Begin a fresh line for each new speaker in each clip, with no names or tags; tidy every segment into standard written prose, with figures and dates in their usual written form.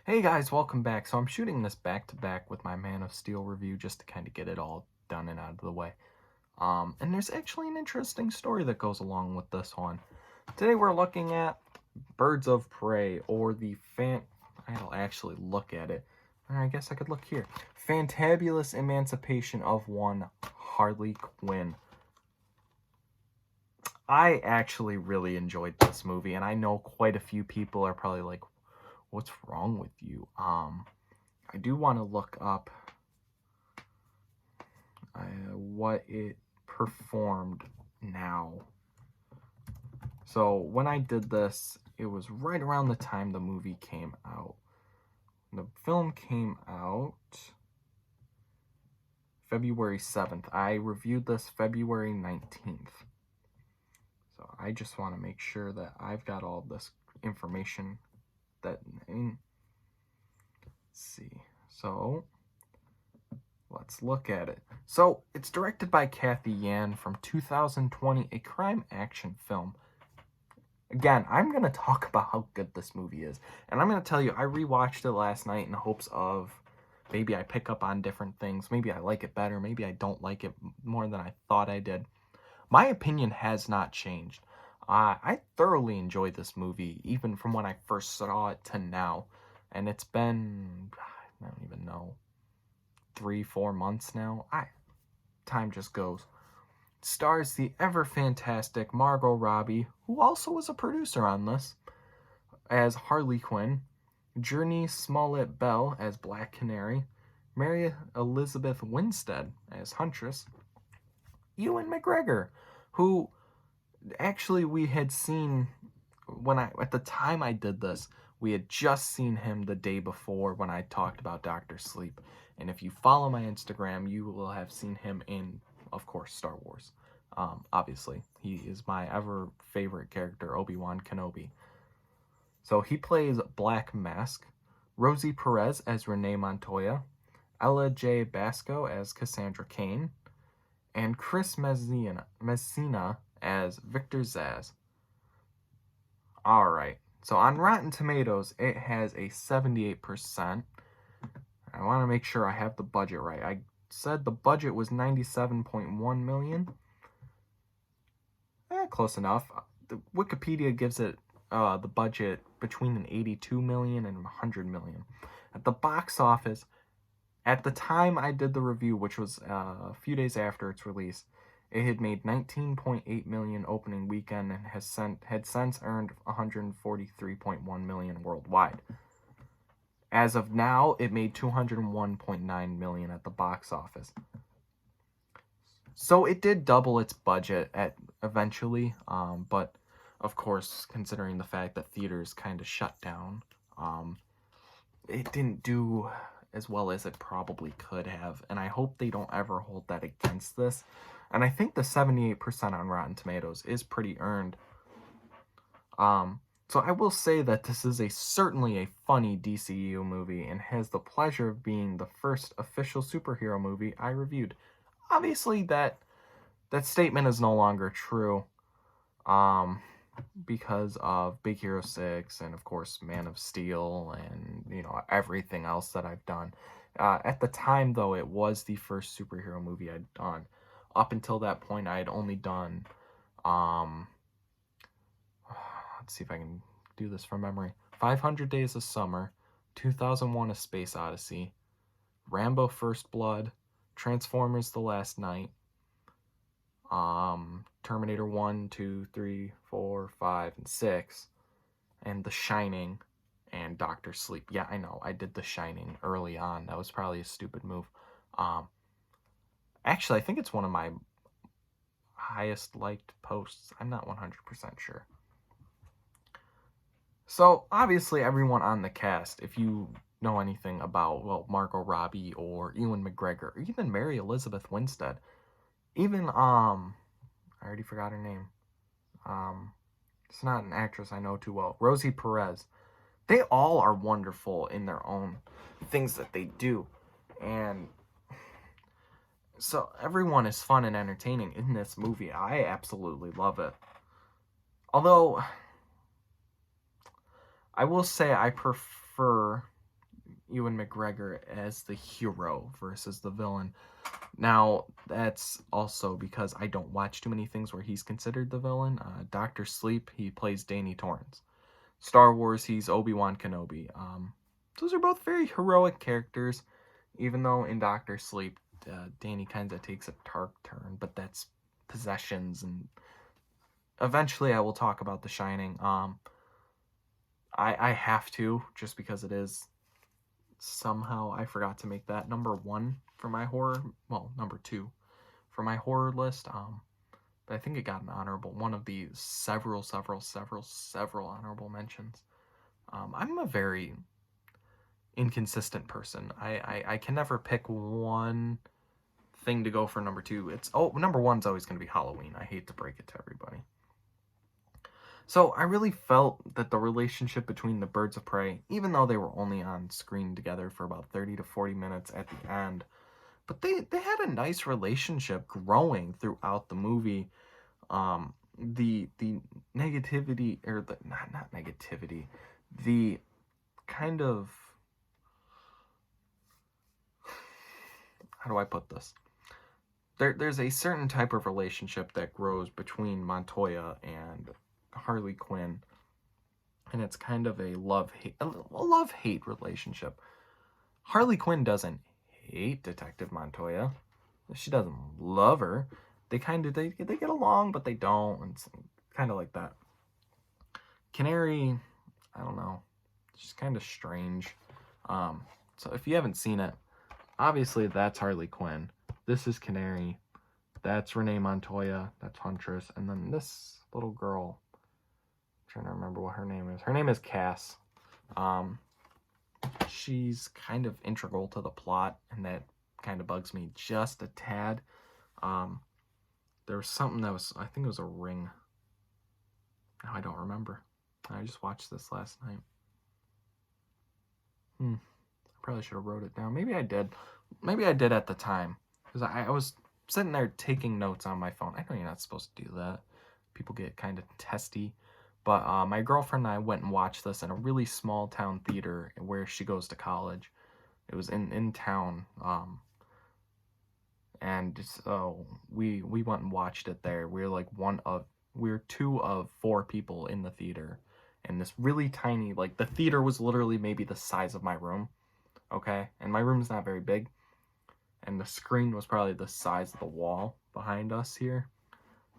Hey guys, welcome back. So I'm shooting this back to back with my Man of Steel review just to kind of get it all done and out of the way. And there's actually an interesting story that goes along with this one. Today we're looking at Birds of Prey, or I'll actually look at it. I guess I could look here. Fantabulous Emancipation of one Harley Quinn. I actually really enjoyed this movie, and I know quite a few people are probably like, what's wrong with you? I do want to look up what it performed now. So when I did this, it was right around the time the movie came out. The film came out February 7th. I reviewed this February 19th. So I just want to make sure that I've got all this information let's see. So let's look at it. So it's directed by Kathy Yan from 2020, a crime action film. Again, I'm going to talk about how good this movie is. And I'm going to tell you, I rewatched it last night in hopes of maybe I pick up on different things. Maybe I like it better. Maybe I don't like it more than I thought I did. My opinion has not changed. I thoroughly enjoyed this movie, even from when I first saw it to now. And it's been, I don't even know, 3-4 months now. Time just goes. It stars the ever fantastic Margot Robbie, who also was a producer on this, as Harley Quinn, Journey Smollett Bell as Black Canary, Mary Elizabeth Winstead as Huntress, Ewan McGregor, who actually we had seen at the time I did this, we had just seen him the day before when I talked about Dr. Sleep. And if you follow my Instagram, you will have seen him in, of course, Star Wars. Obviously, he is my ever favorite character, Obi-Wan Kenobi. So he plays Black Mask, Rosie Perez as Renee Montoya, Ella J. Basco as Cassandra Cain, and Chris Messina as Victor Zsasz. Alright, so on Rotten Tomatoes, it has a 78%. I want to make sure I have the budget right. I said the budget was $97.1 million. Close enough. The Wikipedia gives it the budget between an 82 million and 100 million. At the box office, at the time I did the review, which was a few days after its release, it had made 19.8 million opening weekend and had since earned 143.1 million worldwide. As of now, it made 201.9 million at the box office. So it did double its budget eventually, but of course, considering the fact that theaters kind of shut down, it didn't do as well as it probably could have, and I hope they don't ever hold that against this. And I think the 78% on Rotten Tomatoes is pretty earned. So I will say that this is certainly a funny DCU movie and has the pleasure of being the first official superhero movie I reviewed. Obviously, that statement is no longer true, because of Big Hero 6 and, of course, Man of Steel and, everything else that I've done. At the time, though, it was the first superhero movie I'd done. Up until that point, I had only done, let's see if I can do this from memory, 500 Days of Summer, 2001: A Space Odyssey, Rambo: First Blood, Transformers: The Last Night, Terminator 1, 2, 3, 4, 5, and 6, and The Shining, and Dr. Sleep. Yeah, I know, I did The Shining early on. That was probably a stupid move. Actually, I think it's one of my highest liked posts. I'm not 100% sure. So, obviously, everyone on the cast, if you know anything about, well, Margot Robbie or Ewan McGregor, or even Mary Elizabeth Winstead, even, I already forgot her name. It's not an actress I know too well. Rosie Perez. They all are wonderful in their own things that they do. And so everyone is fun and entertaining in this movie. I absolutely love it. Although, I will say I prefer Ewan McGregor as the hero versus the villain. Now, that's also because I don't watch too many things where he's considered the villain. Doctor Sleep, he plays Danny Torrance. Star Wars, he's Obi-Wan Kenobi. Those are both very heroic characters, even though in Doctor Sleep, Danny kind of takes a dark turn, but that's possessions, and eventually I will talk about The Shining. I have to, just because it is, somehow I forgot to make that number 1 for my horror, well, number 2 for my horror list. But I think it got an honorable, one of the several honorable mentions. I'm a very inconsistent person. I can never pick one thing to go for number 2. Number 1's always going to be Halloween. I hate to break it to everybody. So I really felt that the relationship between the Birds of Prey, even though they were only on screen together for about 30 to 40 minutes at the end, but they had a nice relationship growing throughout the movie. The negativity, or the not negativity, the kind of, how do I put this? There's a certain type of relationship that grows between Montoya and Harley Quinn, and it's kind of a love-hate relationship. Harley Quinn doesn't hate Detective Montoya. She doesn't love her. They get along, but they don't. And it's kind of like that. Canary, I don't know. She's kind of strange. So if you haven't seen it, obviously that's Harley Quinn. This is Canary. That's Renee Montoya. That's Huntress. And then this little girl, I'm trying to remember what her name is. Her name is Cass. She's kind of integral to the plot, and that kind of bugs me just a tad. There was something that was, I think it was a ring. Now I don't remember. I just watched this last night. I probably should have wrote it down. Maybe I did. Maybe I did at the time, because I was sitting there taking notes on my phone. I know you're not supposed to do that. People get kind of testy. But my girlfriend and I went and watched this in a really small town theater where she goes to college. It was in town. And so we went and watched it there. We were 2 of 4 people in the theater. And this really tiny, like, the theater was literally maybe the size of my room. Okay? And my room's not very big. And the screen was probably the size of the wall behind us here.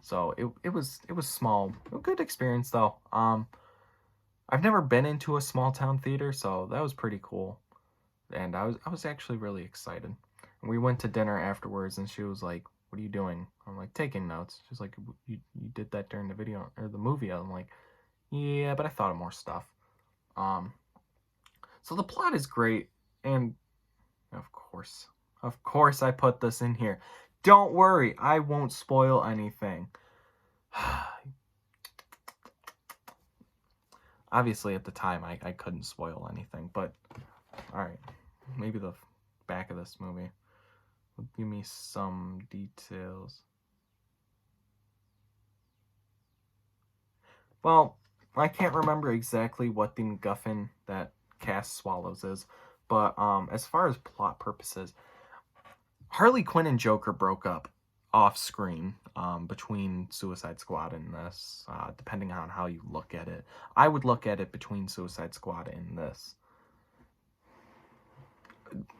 So it was small. A good experience though. I've never been into a small town theater, so that was pretty cool. And I was actually really excited. And we went to dinner afterwards, and she was like, "What are you doing?" I'm like, "Taking notes." She's like, "You did that during the video or the movie?" I'm like, "Yeah, but I thought of more stuff." So the plot is great, and of course I put this in here. Don't worry, I won't spoil anything. Obviously, at the time, I couldn't spoil anything, but alright, maybe the back of this movie will give me some details. Well, I can't remember exactly what the MacGuffin that Cass swallows is, but as far as plot purposes, Harley Quinn and Joker broke up off screen between Suicide Squad and this, depending on how you look at it. I would look at it between Suicide Squad and this.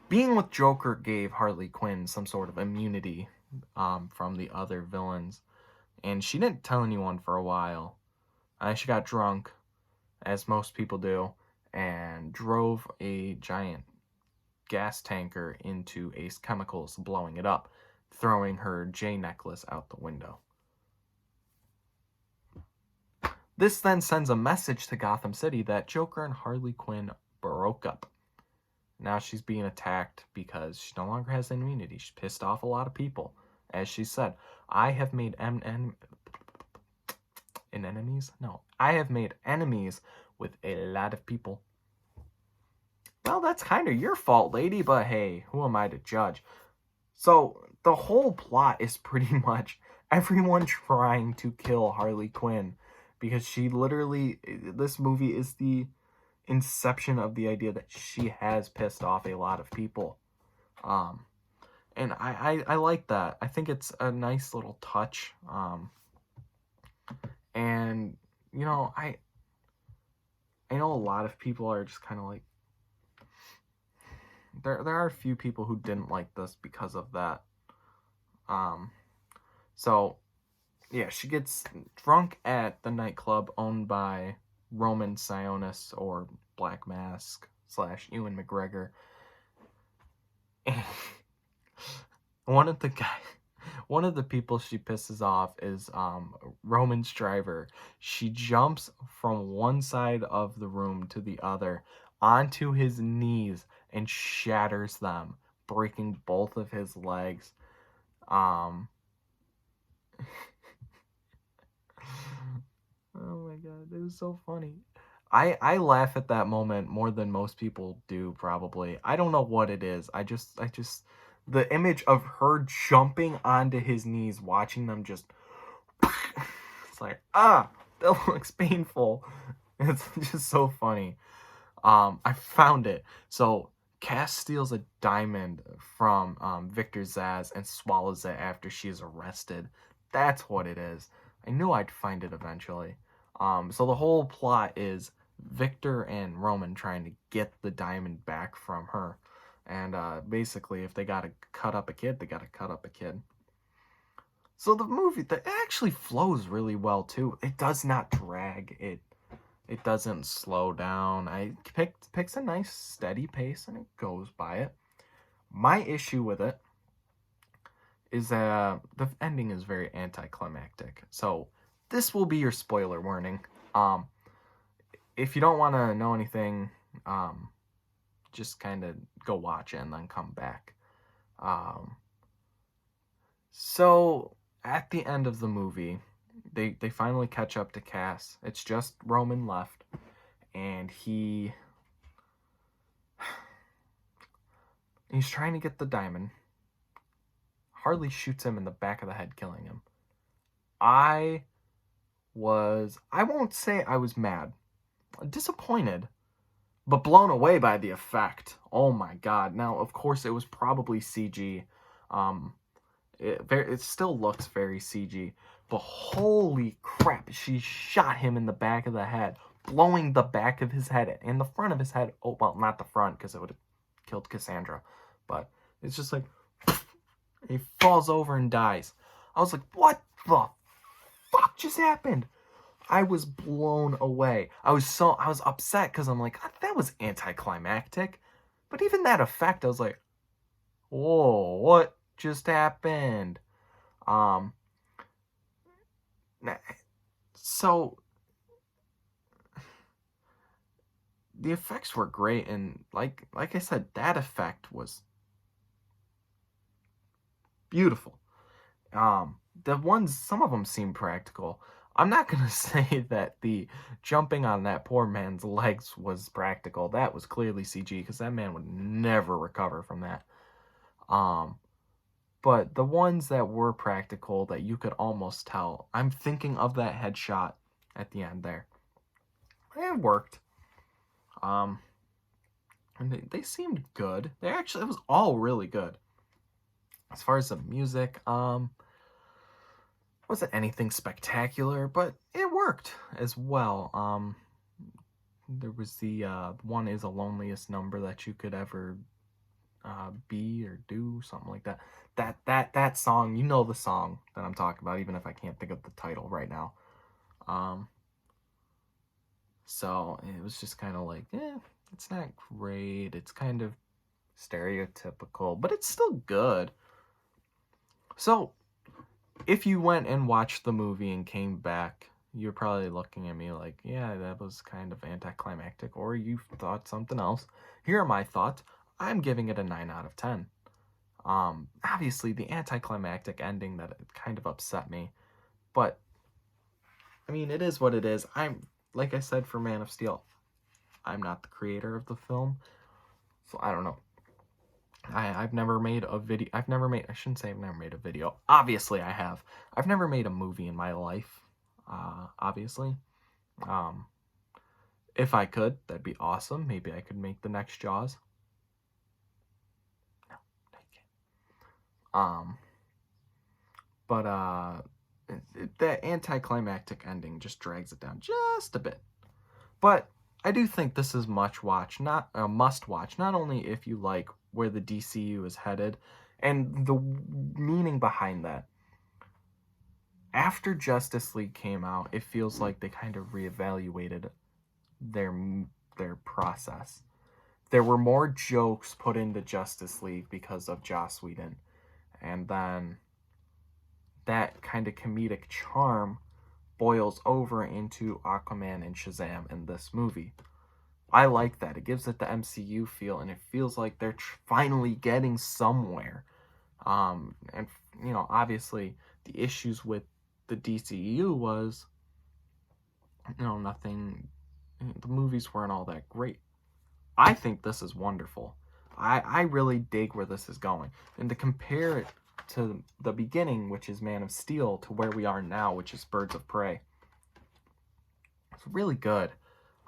Being with Joker gave Harley Quinn some sort of immunity from the other villains, and she didn't tell anyone for a while. She got drunk, as most people do, and drove a giant gas tanker into Ace Chemicals, blowing it up, throwing her J necklace out the window. This then sends a message to Gotham City that Joker and Harley Quinn broke up. Now she's being attacked because she no longer has immunity. She's pissed off a lot of people. As she said, I have made I have made enemies with a lot of people. Well, that's kind of your fault, lady, but hey, who am I to judge? So, the whole plot is pretty much everyone trying to kill Harley Quinn, because she literally, this movie is inception of the idea that she has pissed off a lot of people. And I like that. I think it's a nice little touch. And you know, I know a lot of people are just kind of like, there are a few people who didn't like this because of that. So yeah, she gets drunk at the nightclub owned by Roman Sionis, or Black Mask / Ewan McGregor. And one of the people she pisses off is Roman's driver. She jumps from one side of the room to the other onto his knees and shatters them, breaking both of his legs. Oh my god, it was so funny. I laugh at that moment more than most people do, probably. I don't know what it is. I just the image of her jumping onto his knees, watching them just it's like, that looks painful. It's just so funny. I found it. So Cass steals a diamond from Victor Zsasz and swallows it after she is arrested. That's what it is. I knew I'd find it eventually. So the whole plot is Victor and Roman trying to get the diamond back from her. And basically, if they gotta cut up a kid, they gotta cut up a kid. So the movie, that actually flows really well too. It does not drag. It doesn't slow down. Picks a nice steady pace and it goes by it. My issue with it is that the ending is very anticlimactic. So this will be your spoiler warning. If you don't want to know anything, just kind of go watch it and then come back. So at the end of the movie, they finally catch up to Cass. It's just Roman left, and he's trying to get the diamond. Harley shoots him in the back of the head, killing him. I won't say I was mad, disappointed, but blown away by the effect. Oh my god. Now, of course, it was probably CG. It still looks very CG, but holy crap, she shot him in the back of the head, blowing the back of his head and the front of his head. Oh, well, not the front, because it would have killed Cassandra, but it's just like, he falls over and dies. I was like, what the fuck just happened? I was blown away. I was upset because I'm like, that was anticlimactic. But even that effect, I was like, whoa, what just happened? So the effects were great, and like I said, that effect was beautiful. Some of them seem practical. I'm not gonna say that the jumping on that poor man's legs was practical. That was clearly CG, because that man would never recover from that. But the ones that were practical, that you could almost tell, I'm thinking of that headshot at the end there. It worked. And they seemed good. It was all really good. As far as the music, wasn't anything spectacular, but it worked as well. There was the One Is a Loneliest Number that you could ever be or do, something like that. That song, you know the song that I'm talking about, even if I can't think of the title right now. So it was just kind of like, it's not great. It's kind of stereotypical, but it's still good. So if you went and watched the movie and came back, you're probably looking at me like, yeah, that was kind of anticlimactic, or you thought something else. Here are my thoughts. I'm giving it a 9 out of 10. Obviously, the anticlimactic ending, that it kind of upset me, but I mean, it is what it is. Like I said for Man of Steel, I'm not the creator of the film, so I don't know. I've never made a video. I shouldn't say I've never made a video. Obviously, I have. I've never made a movie in my life. Obviously. If I could, that'd be awesome. Maybe I could make the next Jaws. No, I can't. But that anticlimactic ending just drags it down just a bit. But I do think this is must watch, not only if you like where the DCU is headed and the meaning behind that. After Justice League came out, it feels like they kind of reevaluated their process. There were more jokes put into Justice League because of Joss Whedon, and then that kind of comedic charm boils over into Aquaman and Shazam in this movie. I like that. It gives it the MCU feel, and it feels like they're finally getting somewhere. And, you know, obviously, the issues with the DCU was, you know, nothing, the movies weren't all that great. I think this is wonderful. I really dig where this is going. And to compare it to the beginning, which is Man of Steel, to where we are now, which is Birds of Prey, it's really good.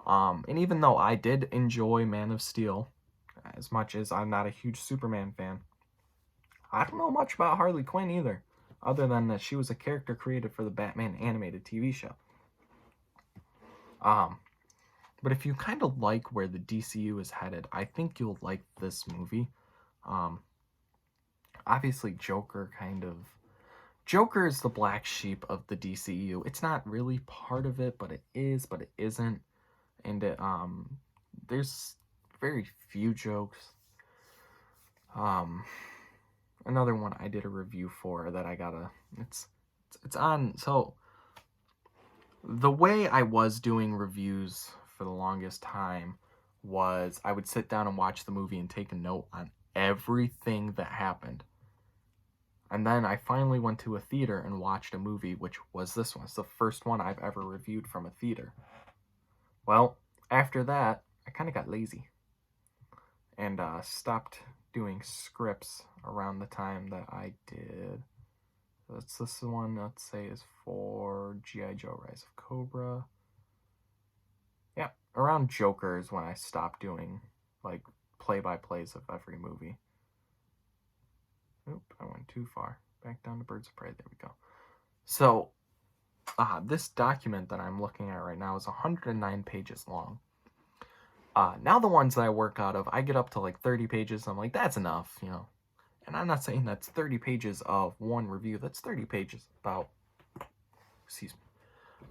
And even though I did enjoy Man of Steel, as much as I'm not a huge Superman fan, I don't know much about Harley Quinn either, other than that she was a character created for the Batman animated TV show. But if you kind of like where the DCU is headed, I think you'll like this movie. Obviously, Joker is the black sheep of the DCU. It's not really part of it, but it is, but it isn't. And there's very few jokes. Another one I did a review for that I gotta, it's on, so the way I was doing reviews for the longest time was I would sit down and watch the movie and take a note on everything that happened. And then I finally went to a theater and watched a movie, which was this one. It's the first one I've ever reviewed from a theater. Well, after that, I kind of got lazy and stopped doing scripts around the time that I did. This one, let's say, is for G.I. Joe Rise of Cobra. Yeah, around Joker is when I stopped doing, like, play-by-plays of every movie. Oop, I went too far. Back down to Birds of Prey. There we go. So, this document that I'm looking at right now is 109 pages long. Now the ones that I work out of, I get up to like 30 pages. I'm like, that's enough, you know. And I'm not saying that's 30 pages of one review. That's 30 pages, about, excuse me,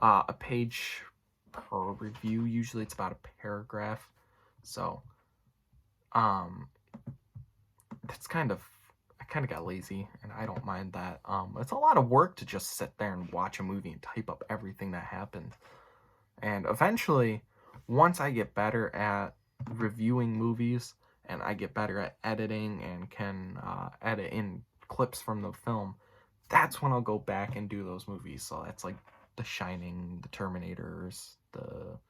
a page per review. Usually it's about a paragraph. So, that's kind of, I kind of got lazy, and I don't mind that. It's a lot of work to just sit there and watch a movie and type up everything that happened. And eventually, once I get better at reviewing movies, and I get better at editing and can edit in clips from the film, that's when I'll go back and do those movies. So that's like The Shining, The Terminators, the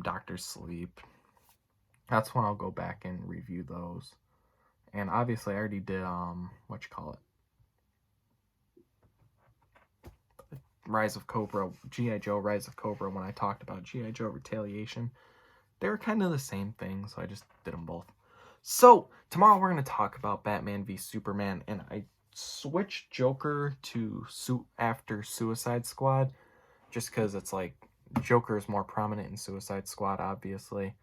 Doctor Sleep. That's when I'll go back and review those. And obviously I already did, Rise of Cobra, G.I. Joe Rise of Cobra, when I talked about G.I. Joe Retaliation. They were kind of the same thing, so I just did them both. So, tomorrow we're going to talk about Batman v Superman, and I switched Joker to after Suicide Squad, just because it's like, Joker is more prominent in Suicide Squad, obviously,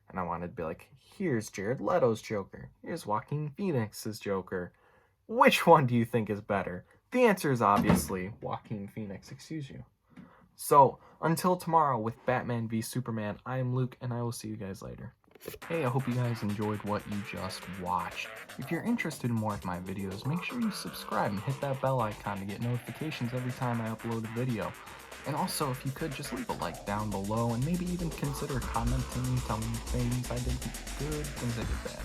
and I wanted to be like, here's Jared Leto's Joker, here's Joaquin Phoenix's Joker. Which one do you think is better? The answer is obviously Joaquin Phoenix, excuse you. So, until tomorrow with Batman v Superman, I am Luke, and I will see you guys later. Hey, I hope you guys enjoyed what you just watched. If you're interested in more of my videos, make sure you subscribe and hit that bell icon to get notifications every time I upload a video. And also, if you could, just leave a like down below, and maybe even consider commenting, telling me things I did good, things I did bad.